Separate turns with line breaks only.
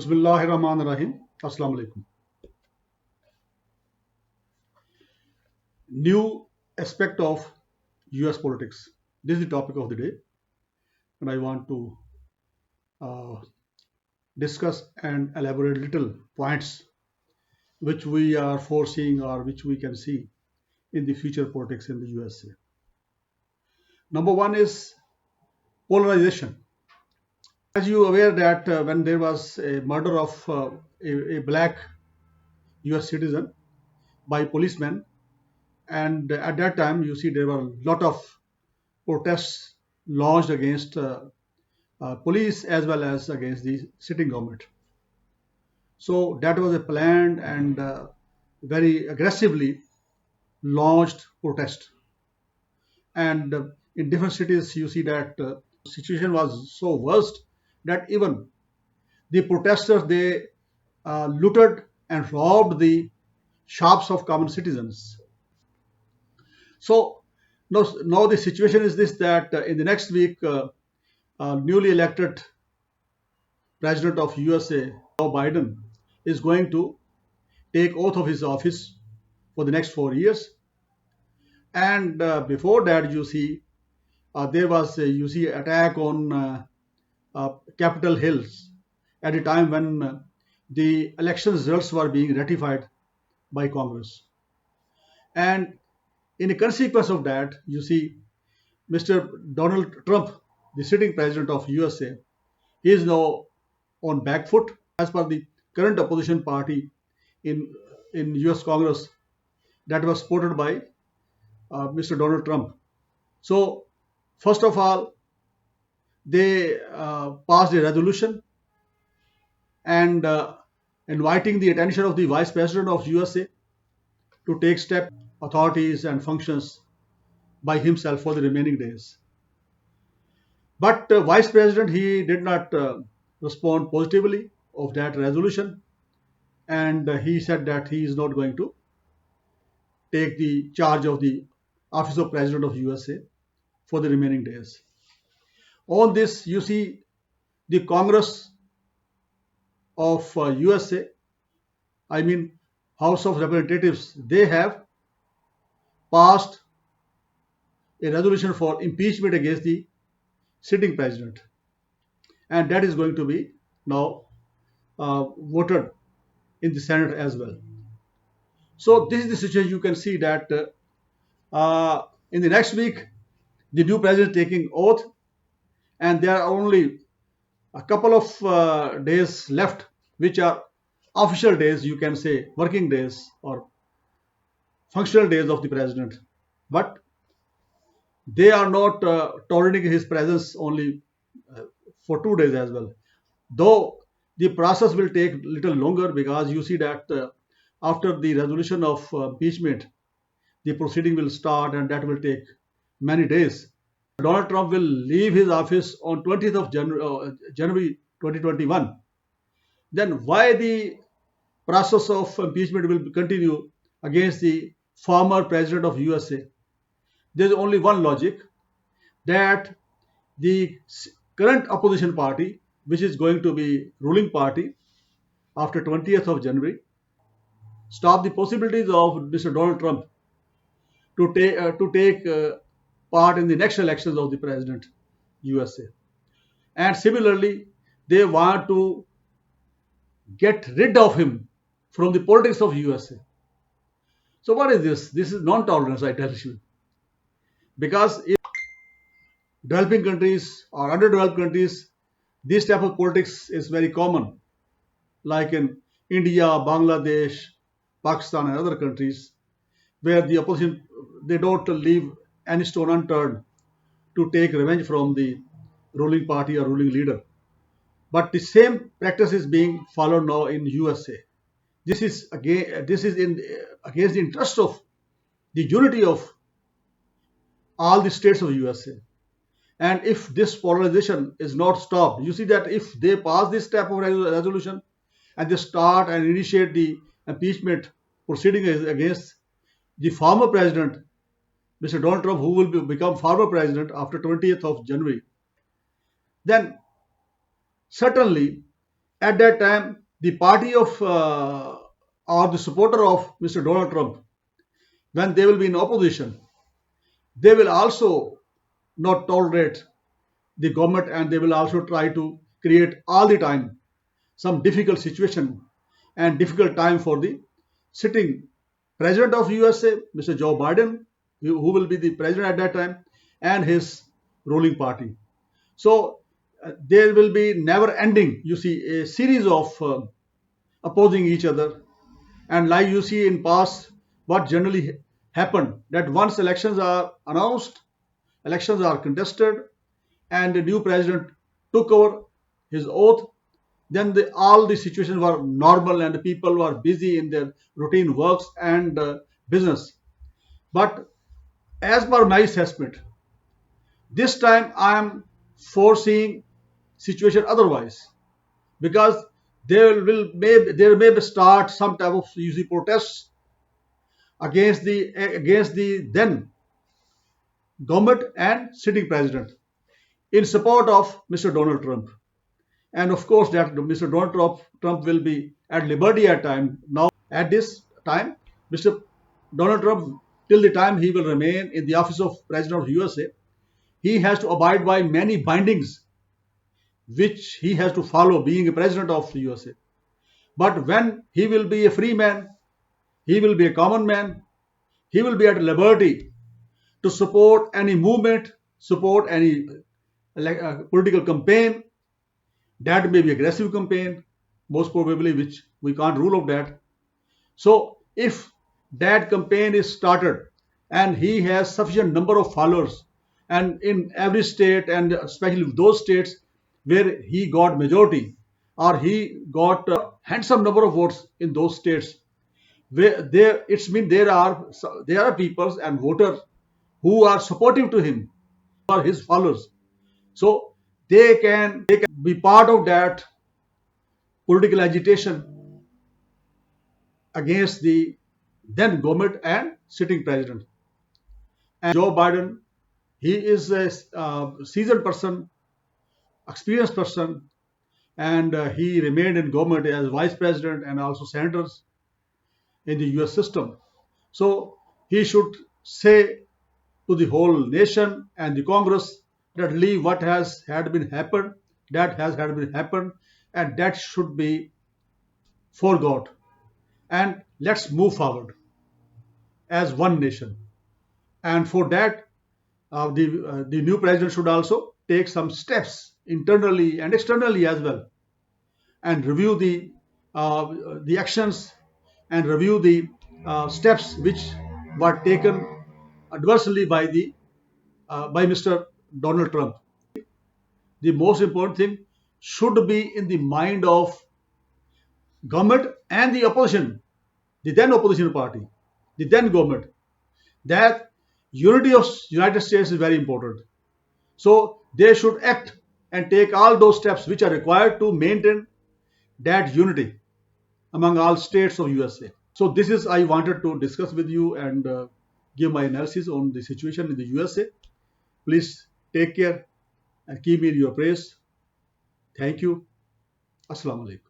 Bismillahirrahmanirrahim. Assalamu alaikum. New aspect of US politics. This is the topic of the day, and I want to uh, discuss and elaborate little points which we are foreseeing or which we can see in the future politics in the USA. Number one is polarization. As you are aware that when there was a murder of a black US citizen by policemen, and at that time you see there were a lot of protests launched against police as well as against the sitting government. So that was a planned and very aggressively launched protest. And in different cities, you see that situation was so worst that even the protesters they looted and robbed the shops of common citizens. So now the situation is this that in the next week, newly elected President of USA, Joe Biden, is going to take oath of his office for the next 4 years. And before that, you see, there was a, you see attack on Capitol Hills at a time when the election results were being ratified by Congress. And in a consequence of that, you see, Mr. Donald Trump, the sitting president of USA, he is now on back foot as per the current opposition party in US Congress that was supported by Mr. Donald Trump. So, first of all, they passed a resolution and inviting the attention of the Vice President of USA to take steps, authorities, and functions by himself for the remaining days. But Vice President he did not respond positively of that resolution, and he said that he is not going to take the charge of the office of President of USA for the remaining days. On this, you see the Congress of USA, I mean House of Representatives, they have passed a resolution for impeachment against the sitting president, and that is going to be now voted in the Senate as well. So this is the situation. You can see that in the next week, the new president taking oath, and there are only a couple of days left, which are official days, you can say, working days or functional days of the president. But they are not tolerating his presence only for 2 days as well. Though the process will take little longer because you see that after the resolution of impeachment, the proceeding will start and that will take many days. Donald Trump will leave his office on 20th of January 2021. Then why the process of impeachment will continue against the former president of USA? There's only one logic that the current opposition party, which is going to be ruling party after 20th of January, stop the possibilities of Mr. Donald Trump to take part in the next elections of the president USA. And similarly, they want to get rid of him from the politics of USA. So what is this? This is non-tolerance, I tell you. Because if developing countries or underdeveloped countries, this type of politics is very common, like in India, Bangladesh, Pakistan, and other countries, where the opposition they don't leave any stone unturned to take revenge from the ruling party or ruling leader. But the same practice is being followed now in USA. This is in against the interest of the unity of all the states of USA. And if this polarization is not stopped, you see that if they pass this type of resolution and they start and initiate the impeachment proceeding against the former president, Mr. Donald Trump, who will become former president after 20th of January, then certainly At that time, the party of or the supporter of Mr. Donald Trump, when they will be in opposition, they will also not tolerate the government, and they will also try to create all the time some difficult situation and difficult time for the sitting president of USA, Mr. Joe Biden, who will be the president at that time, and his ruling party. So there will be never ending, you see, a series of opposing each other. And like you see in past, what generally happened, that once elections are announced, elections are contested, and the new president took over his oath, then all the situations were normal and the people were busy in their routine works and business. But as per my assessment, this time I am foreseeing situation otherwise, because there may be start some type of usually protests against the then government and sitting president in support of Mr. Donald Trump. And of course, that Mr. Trump will be at liberty at time. Now, at this time, Mr. Donald Trump, till the time he will remain in the office of President of USA, he has to abide by many bindings which he has to follow being a president of the USA. But when he will be a free man, he will be a common man, he will be at liberty to support any movement, support any political campaign. That may be aggressive campaign, most probably, which we can't rule of that. So if that campaign is started and he has sufficient number of followers, and in every state, and especially those states where he got majority or he got a handsome number of votes in those states, where there it's mean there are people and voters who are supportive to him, are his followers. So they can be part of that political agitation against the then government and sitting president. And Joe Biden, he is a seasoned person, experienced person, and he remained in government as vice president and also senators in the US system. So he should say to the whole nation and the Congress that leave what has had been happened, that has had been happened, and that should be forgot. And let's move forward as one nation. And for that, the new president should also take some steps internally and externally as well, and review the actions and review the steps which were taken adversely by Mr. Donald Trump. The most important thing should be in the mind of government and the opposition, the then opposition party, the then government, that unity of United States is very important. So they should act and take all those steps which are required to maintain that unity among all states of USA. So this is I wanted to discuss with you and give my analysis on the situation in the USA. Please take care and keep me in your praise. Thank you. Assalamu alaikum.